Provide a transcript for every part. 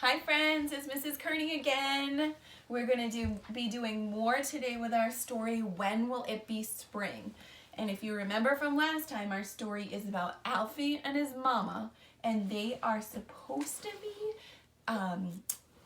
Hi friends, it's Mrs. Kearney again. We're going to be doing more today with our story, When Will It Be Spring? And if you remember from last time, our story is about Alfie and his mama, and they are supposed to be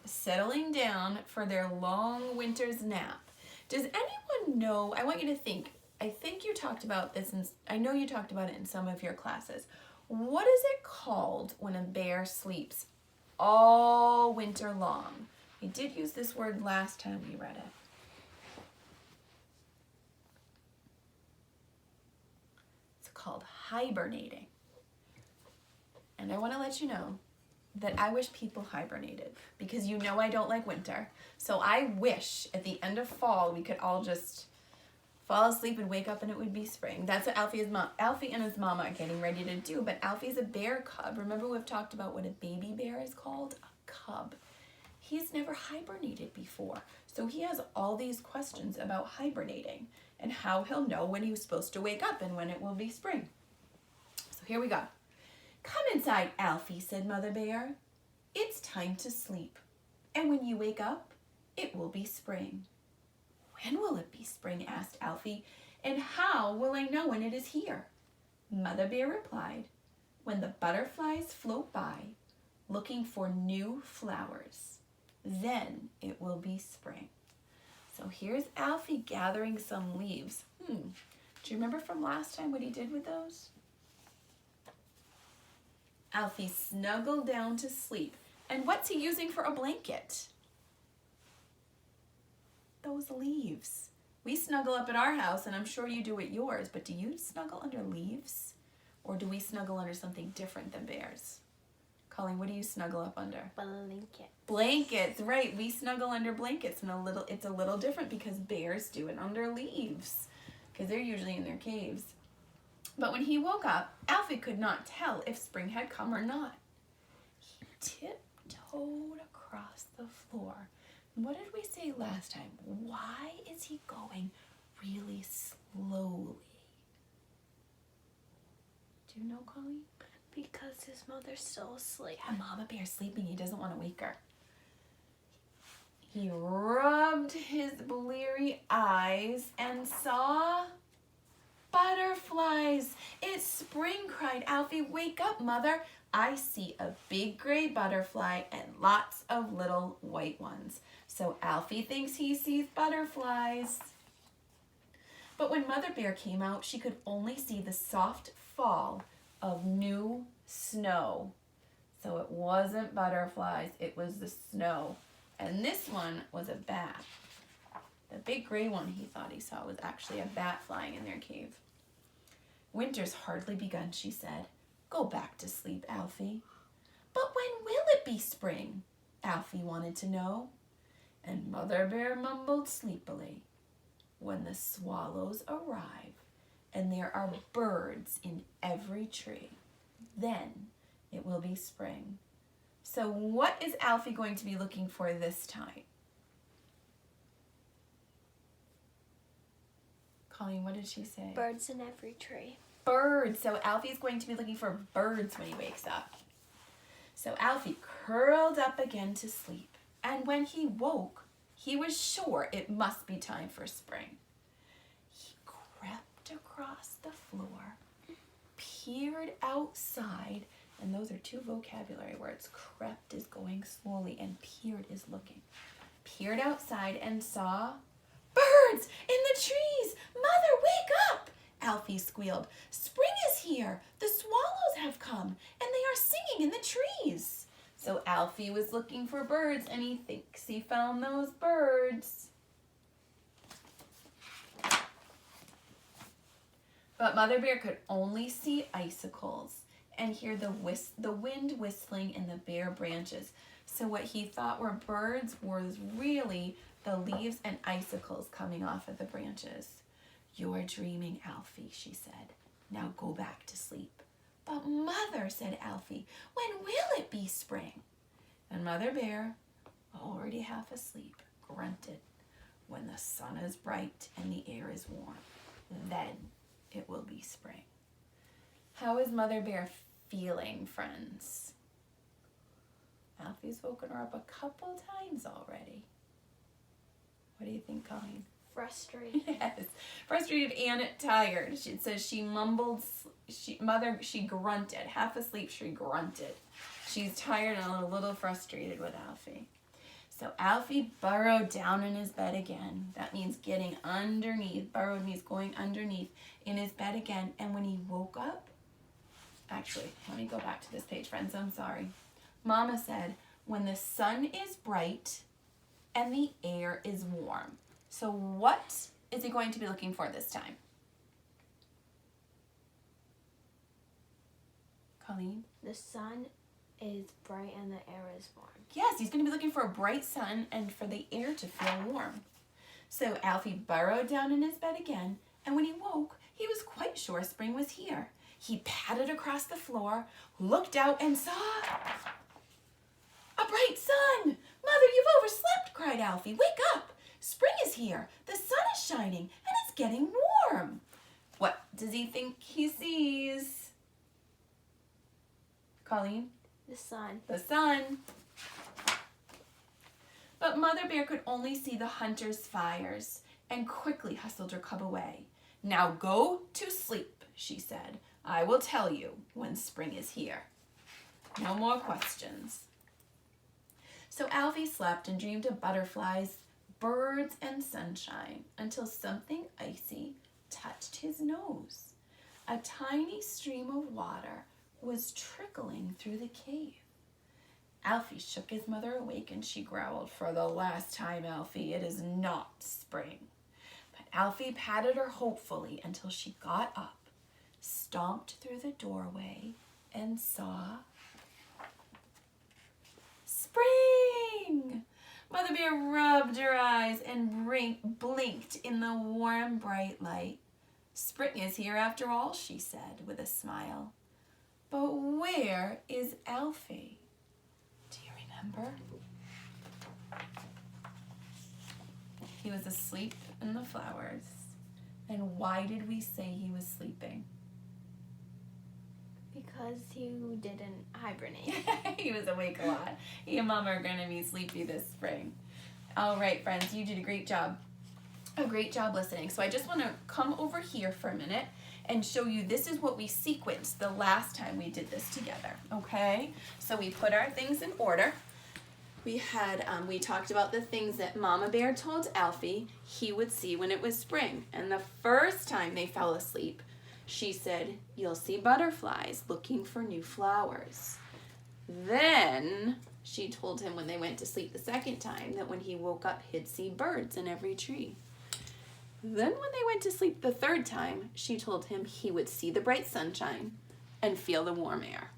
settling down for their long winter's nap. Does anyone know, I want you to think, I think you talked about this, I know you talked about it in some of your classes. What is it called when a bear sleeps all winter long? We did use this word last time we read it. It's called hibernating. And I want to let you know that I wish people hibernated because you know I don't like winter. So I wish at the end of fall we could all just fall asleep and wake up and it would be spring. That's what Alfie and his mama are getting ready to do. But Alfie's a bear cub. Remember we've talked about what a baby bear is called? A cub. He's never hibernated before. So he has all these questions about hibernating and how he'll know when he was supposed to wake up and when it will be spring. So here we go. Come inside, Alfie, said Mother Bear. It's time to sleep. And when you wake up, it will be spring. When will it be spring? Asked Alfie. And how will I know when it is here? Mother Bear replied, when the butterflies float by, looking for new flowers. Then it will be spring. So here's Alfie gathering some leaves. Do you remember from last time what he did with those? Alfie snuggled down to sleep. And what's he using for a blanket? Those leaves. We snuggle up at our house, and I'm sure you do at yours, but do you snuggle under leaves? Or do we snuggle under something different than bears? Colleen, what do you snuggle up under? Blankets. Blankets, right. We snuggle under blankets, and it's a little different because bears do it under leaves because they're usually in their caves. But when he woke up, Alfie could not tell if spring had come or not. He tiptoed across the floor. What did we say last time? Why is he going really slowly? Do you know, Colleen? Because his mother's still asleep. Yeah, Mama Bear's sleeping. He doesn't want to wake her. He rubbed his bleary eyes and saw butterflies. It's spring, cried Alfie. Wake up, Mother. I see a big gray butterfly and lots of little white ones. So Alfie thinks he sees butterflies. But when Mother Bear came out, she could only see the soft fall of new snow. So it wasn't butterflies, it was the snow. And this one was a bat. The big gray one he thought he saw was actually a bat flying in their cave. Winter's hardly begun, she said. Go back to sleep, Alfie. But when will it be spring? Alfie wanted to know. And Mother Bear mumbled sleepily. When the swallows arrive and there are birds in every tree, then it will be spring. So what is Alfie going to be looking for this time? Colleen, what did she say? Birds in every tree. Birds. So Alfie's going to be looking for birds when he wakes up. So Alfie curled up again to sleep. And when he woke, he was sure it must be time for spring. He crept across the floor, peered outside, and those are two vocabulary words. Crept is going slowly and peered is looking. Peered outside and saw birds in the trees. Mother, wake up! Alfie squealed. Spring is here. The swallows have come, and they are singing in the trees. So Alfie was looking for birds, and he thinks he found those birds. But Mother Bear could only see icicles and hear the wind whistling in the bare branches. So what he thought were birds was really the leaves and icicles coming off of the branches. You're dreaming, Alfie, she said. Now go back to sleep. But Mother, said Alfie, when will it be spring? And Mother Bear, already half asleep, grunted. When the sun is bright and the air is warm, then it will be spring. How is Mother Bear feeling, friends? Alfie's woken her up a couple times already. What do you think, Colleen? Frustrated. Yes, frustrated and tired. It says she mumbled, she grunted. Half asleep, she grunted. She's tired and a little frustrated with Alfie. So Alfie burrowed down in his bed again. That means getting underneath. Burrowed means going underneath in his bed again. And when he woke up, actually, let me go back to this page, friends. I'm sorry. Mama said, when the sun is bright and the air is warm. So what is he going to be looking for this time? Colleen? The sun is bright and the air is warm. Yes, he's going to be looking for a bright sun and for the air to feel warm. So Alfie burrowed down in his bed again, and when he woke, he was quite sure spring was here. He padded across the floor, looked out, and saw a bright sun. Mother, you've overslept, cried Alfie. Wake up. Spring is here. The sun is shining, and it's getting warm. What does he think he sees? Colleen? The sun. The sun. But Mother Bear could only see the hunter's fires and quickly hustled her cub away. Now go to sleep, she said. I will tell you when spring is here. No more questions. So Alfie slept and dreamed of butterflies, birds, and sunshine until something icy touched his nose. A tiny stream of water was trickling through the cave. Alfie shook his mother awake and she growled, for the last time, Alfie, it is not spring. But Alfie patted her hopefully until she got up, stomped through the doorway, and saw spring! Mother Bear rubbed her eyes and blinked in the warm, bright light. Spring is here after all, she said with a smile. But where is Alfie? Do you remember? He was asleep in the flowers. And why did we say he was sleeping? Because you didn't hibernate. He was awake a lot. He and Mama are going to be sleepy this spring. All right, friends, you did a great job. A great job listening. So I just want to come over here for a minute and show you this is what we sequenced the last time we did this together, okay? So we put our things in order. We had, we talked about the things that Mama Bear told Alfie he would see when it was spring. And the first time they fell asleep, she said, you'll see butterflies looking for new flowers. Then she told him when they went to sleep the second time that when he woke up, he'd see birds in every tree. Then when they went to sleep the third time, she told him he would see the bright sunshine and feel the warm air.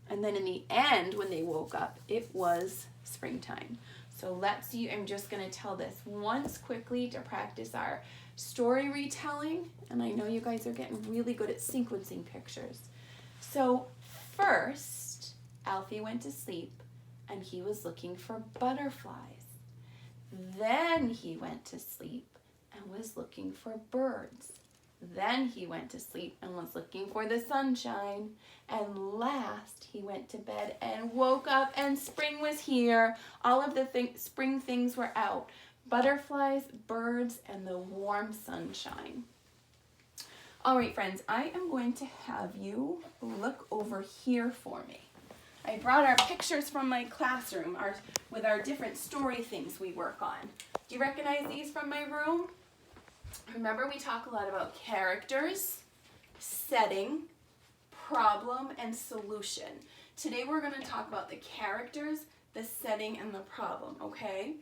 And then in the end, when they woke up, it was springtime. So let's see, I'm just going to tell this once quickly to practice our story retelling. And I know you guys are getting really good at sequencing pictures. So first, Alfie went to sleep and he was looking for butterflies. Then he went to sleep and was looking for birds. Then he went to sleep and was looking for the sunshine. And last, he went to bed and woke up and spring was here. All of the spring things were out. Butterflies, birds, and the warm sunshine. All right, friends, I am going to have you look over here for me. I brought our pictures from my classroom with our different story things we work on. Do you recognize these from my room? Remember, we talk a lot about characters, setting, problem, and solution. Today we're going to talk about the characters, the setting, and the problem, okay?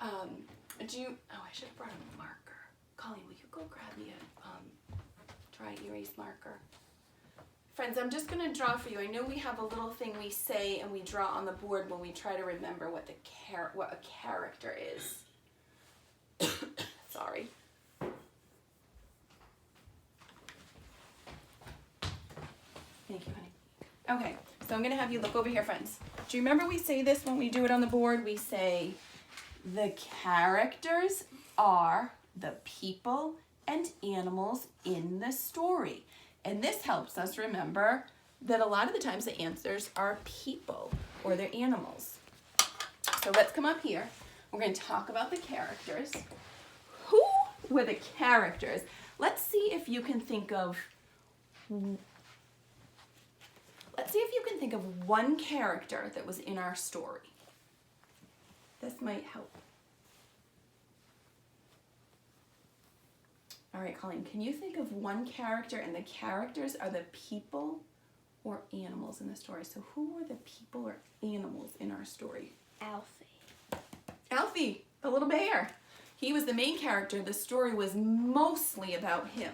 I should have brought a marker. Colleen, will you go grab me a dry erase marker? Friends, I'm just going to draw for you. I know we have a little thing we say and we draw on the board when we try to remember what a character is. Sorry. Thank you, honey. Okay, so I'm going to have you look over here, friends. Do you remember we say this when we do it on the board? We say, the characters are the people and animals in the story. And this helps us remember that a lot of the times the answers are people or they're animals. So let's come up here. We're going to talk about the characters. Who were the characters? Let's see if you can think of one character that was in our story. This might help. All right, Colleen, can you think of one character, and the characters are the people or animals in the story? So who were the people or animals in our story? Alfie. Alfie, the little bear. He was the main character. The story was mostly about him.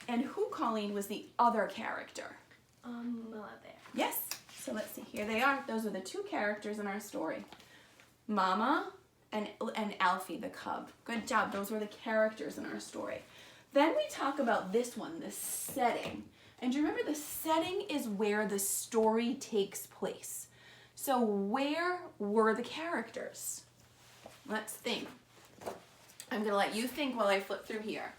And who, Colleen, was the other character? Mama Bear. Yes. So let's see. Here they are. Those are the two characters in our story. Mama and Alfie, the cub. Good job. Those were the characters in our story. Then we talk about this one, the setting. And do you remember the setting is where the story takes place. So where were the characters? Let's think. I'm going to let you think while I flip through here.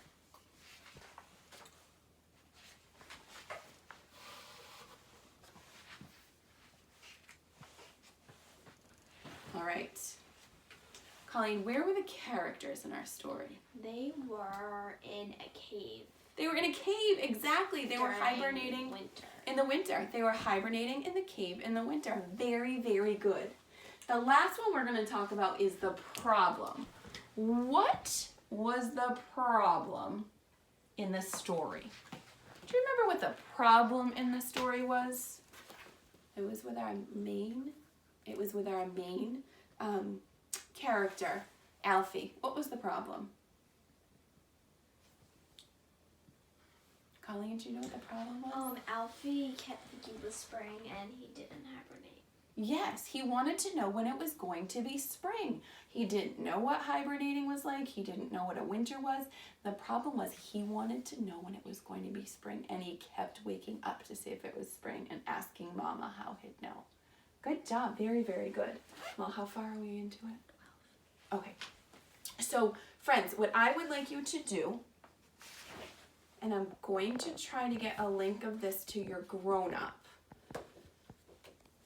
All right. Colleen, where were the characters in our story? They were in a cave. They were in a cave, exactly. They were during hibernating winter. in the winter. They were hibernating in the cave in the winter. Very, very good. The last one we're going to talk about is the problem. What was the problem in the story? Do you remember what the problem in the story was? It was with our main character, Alfie. What was the problem? Colleen, do you know what the problem was? Alfie kept thinking it was spring and he didn't hibernate. Yes, he wanted to know when it was going to be spring. He didn't know what hibernating was like. He didn't know what a winter was. The problem was he wanted to know when it was going to be spring, and he kept waking up to see if it was spring and asking Mama how he'd know. Good job. Very, very good. Well, how far are we into it? 12. Okay. So, friends, what I would like you to do, and I'm going to try to get a link of this to your grown-up.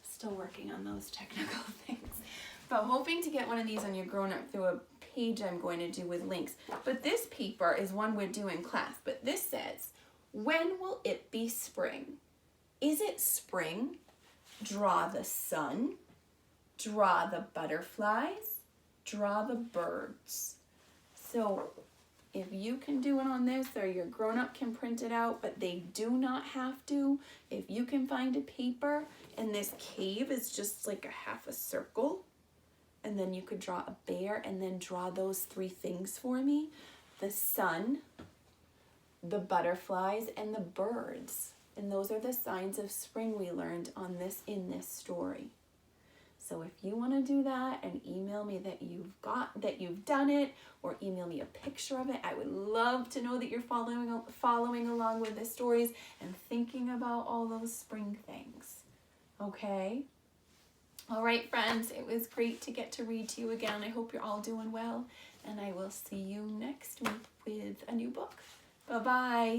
Still working on those technical things. But hoping to get one of these on your grown-up through a page I'm going to do with links. But this paper is one we're due in class. But this says, when will it be spring? Is it spring? Draw the sun. Draw the butterflies. Draw the birds. So if you can do it on this, or your grown-up can print it out, but they do not have to. If you can find a paper, and this cave is just like a half a circle, and then you could draw a bear, and then draw those three things for me. The sun, the butterflies, and the birds. And those are the signs of spring we learned on this in this story. So if you want to do that and email me that you've done it, or email me a picture of it, I would love to know that you're following along with the stories and thinking about all those spring things. Okay? All right, friends, it was great to get to read to you again. I hope you're all doing well, and I will see you next week with a new book. Bye-bye.